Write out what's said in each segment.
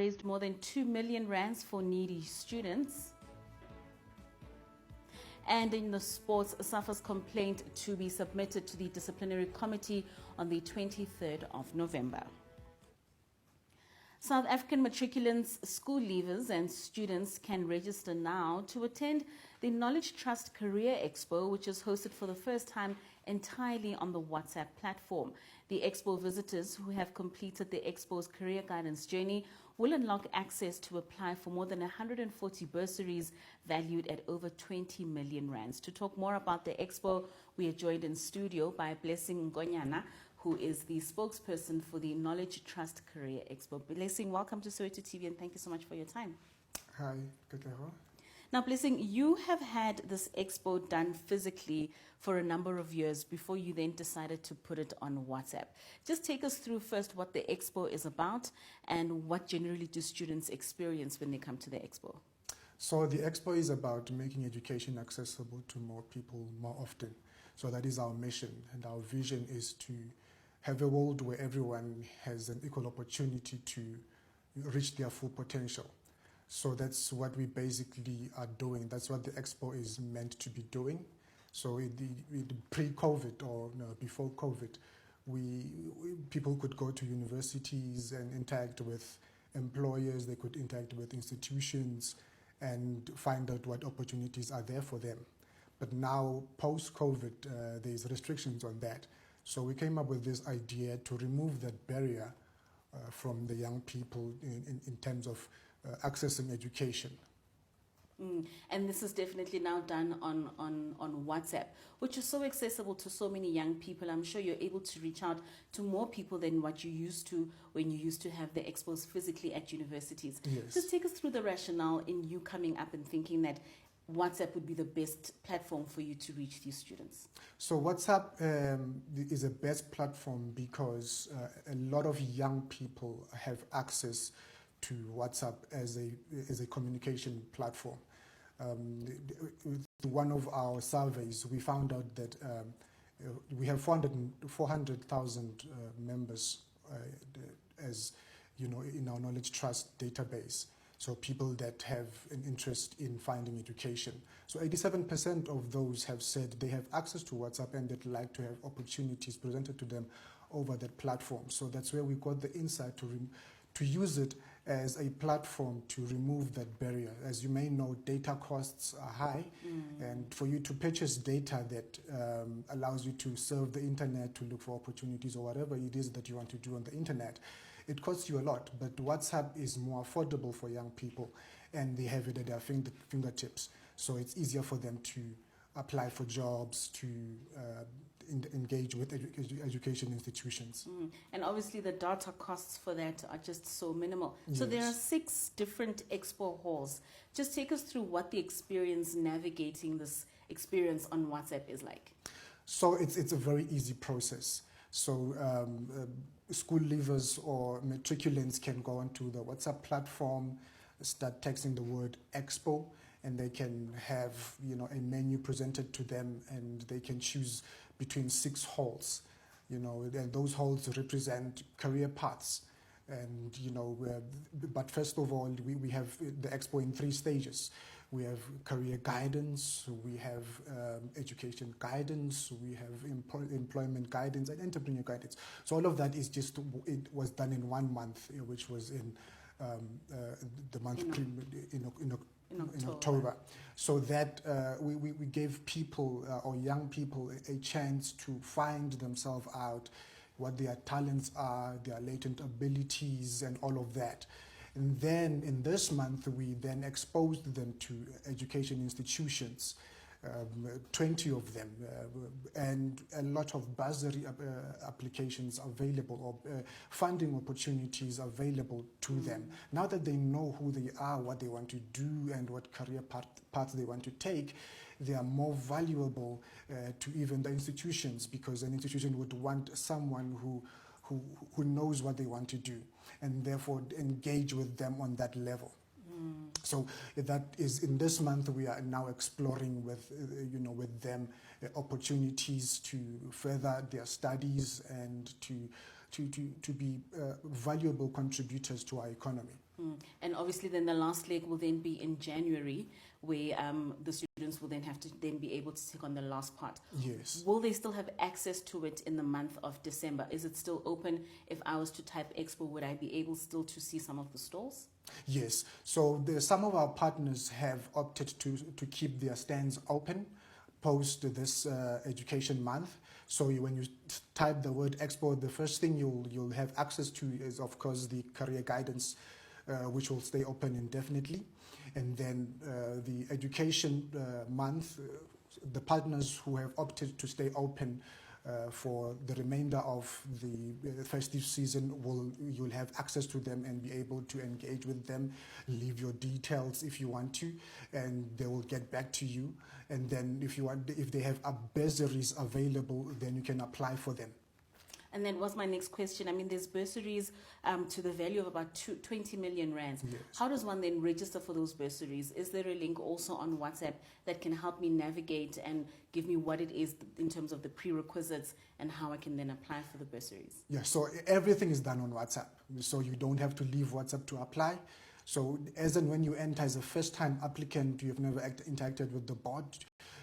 raised more than 2 million rands for needy students. And in the sports, SAFA's complaint to be submitted to the disciplinary committee on the 23rd of November. South African matriculants, school leavers and students can register now to attend the Knowledge Trust Career Expo, which is hosted for the first time entirely on the WhatsApp platform. The Expo visitors who have completed the Expo's career guidance journey will unlock access to apply for more than 140 bursaries valued at over 20 million rands. To talk more about the Expo, we are joined in studio by Blessing Ngonyana, who is the spokesperson for the Knowledge Trust Career Expo. Blessing, welcome to Soweto TV and thank you so much for your time. Hi, Katlego. Now, Blessing, you have had this expo done physically for a number of years before you then decided to put it on WhatsApp. Just take us through first what the expo is about and what generally do students experience when they come to the expo. So the expo is about making education accessible to more people more often. So that is our mission, and our vision is to have a world where everyone has an equal opportunity to reach their full potential. So that's what we basically are doing. That's what the expo is meant to be doing. So pre-COVID or before COVID, people could go to universities and interact with employers, they could interact with institutions and find out what opportunities are there for them. But now, post-COVID, there's restrictions on that. So we came up with this idea to remove that barrier from the young people in terms of accessing education. And this is definitely now done on WhatsApp, which is so accessible to so many young people. I'm sure you're able to reach out to more people than what you used to when you used to have the expos physically at universities. Yes. Just take us through the rationale in you coming up and thinking that WhatsApp would be the best platform for you to reach these students. So WhatsApp is the best platform because a lot of young people have access to WhatsApp as a communication platform. With one of our surveys, we found out that we have 400,000 members as in our Knowledge Trust database. So people that have an interest in finding education. So 87% of those have said they have access to WhatsApp and they'd like to have opportunities presented to them over that platform. So that's where we got the insight to use it as a platform to remove that barrier. As you may know, data costs are high, and for you to purchase data that allows you to surf the internet, to look for opportunities or whatever it is that you want to do on the internet, it costs you a lot. But WhatsApp is more affordable for young people, and they have it at their fingertips. So it's easier for them to apply for jobs, to engage with education institutions. And obviously the data costs for that are just so minimal. Yes. So there are 6 different expo halls. Just take us through what the experience navigating this experience on WhatsApp is like. So it's a very easy process. So school leavers or matriculants can go onto the WhatsApp platform, start texting the word Expo, and they can have a menu presented to them, and they can choose between 6 halls. And those halls represent career paths. And but first of all, we have the expo in 3 stages. We have career guidance, we have education guidance, we have employment guidance and entrepreneur guidance. So all of that is it was done in 1 month, which was in the month in October. So that we gave people or young people a chance to find themselves out, what their talents are, their latent abilities and all of that. And then in this month, we then exposed them to education institutions, 20 of them, and a lot of bursary applications available, or funding opportunities available to them. Now that they know who they are, what they want to do, and what career path they want to take, they are more valuable to even the institutions, because an institution would want someone who knows what they want to do, and therefore engage with them on that level. So that is, in this month, we are now exploring with them opportunities to further their studies and to be valuable contributors to our economy. And obviously then the last leg will then be in January, where the students will then have to then be able to take on the last part. Yes. Will they still have access to it in the month of December? Is it still open? If I was to type Expo, would I be able still to see some of the stalls? Yes. So some of our partners have opted to keep their stands open post this education month. So when you type the word Expo, the first thing you'll have access to is, of course, the career guidance, which will stay open indefinitely. And then the education month, the partners who have opted to stay open for the remainder of the festive season, you'll have access to them and be able to engage with them, leave your details if you want to, and they will get back to you. And then if they have bursaries available, then you can apply for them. And then was my next question. I mean, there's bursaries to the value of about 20 million rands. Yes. How does one then register for those bursaries? Is there a link also on WhatsApp that can help me navigate and give me what it is in terms of the prerequisites and how I can then apply for the bursaries? Yeah, so everything is done on WhatsApp. So you don't have to leave WhatsApp to apply. So as and when you enter as a first-time applicant, you have never interacted with the bot,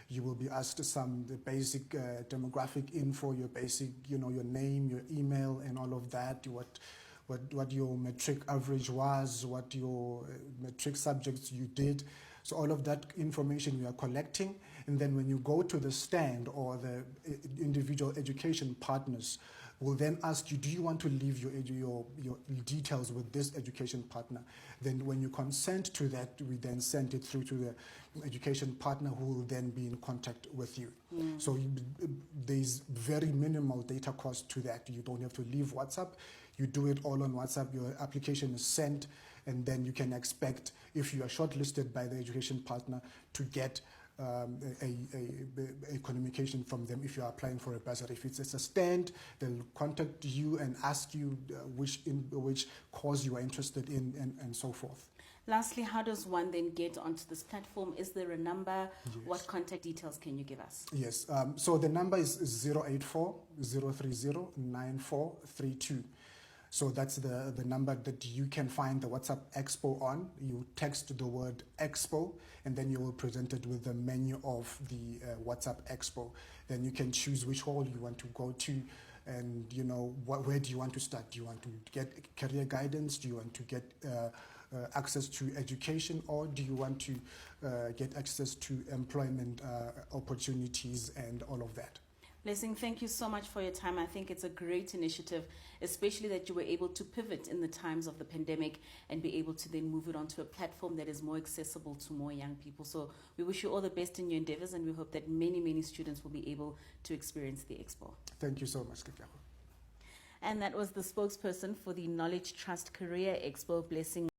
you will be asked the basic demographic info, your basic, your name, your email, and all of that, what your matric average was, what your matric subjects you did. So all of that information we are collecting, and then when you go to the stand or the individual education partners, will then ask you, do you want to leave your details with this education partner? Then when you consent to that, we then send it through to the education partner who will then be in contact with you. So there's very minimal data cost to that. You don't have to leave WhatsApp. You do it all on WhatsApp. Your application is sent, and then you can expect, if you are shortlisted by the education partner, to get a communication from them if you are applying for a bursary. If it's a stand, they'll contact you and ask you which course you are interested in, and so forth. Lastly, how does one then get onto this platform? Is there a number? Yes. What contact details can you give us? Yes, so the number is 084 030 9432. So that's the number that you can find the WhatsApp Expo on. You text the word Expo, and then you will present it with the menu of the WhatsApp Expo. Then you can choose which hall you want to go to, and where do you want to start? Do you want to get career guidance? Do you want to get access to education, or do you want to get access to employment opportunities and all of that? Blessing, thank you so much for your time. I think it's a great initiative, especially that you were able to pivot in the times of the pandemic and be able to then move it onto a platform that is more accessible to more young people. So we wish you all the best in your endeavors, and we hope that many, many students will be able to experience the Expo. Thank you so much, Kekako. And that was the spokesperson for the Knowledge Trust Career Expo, Blessing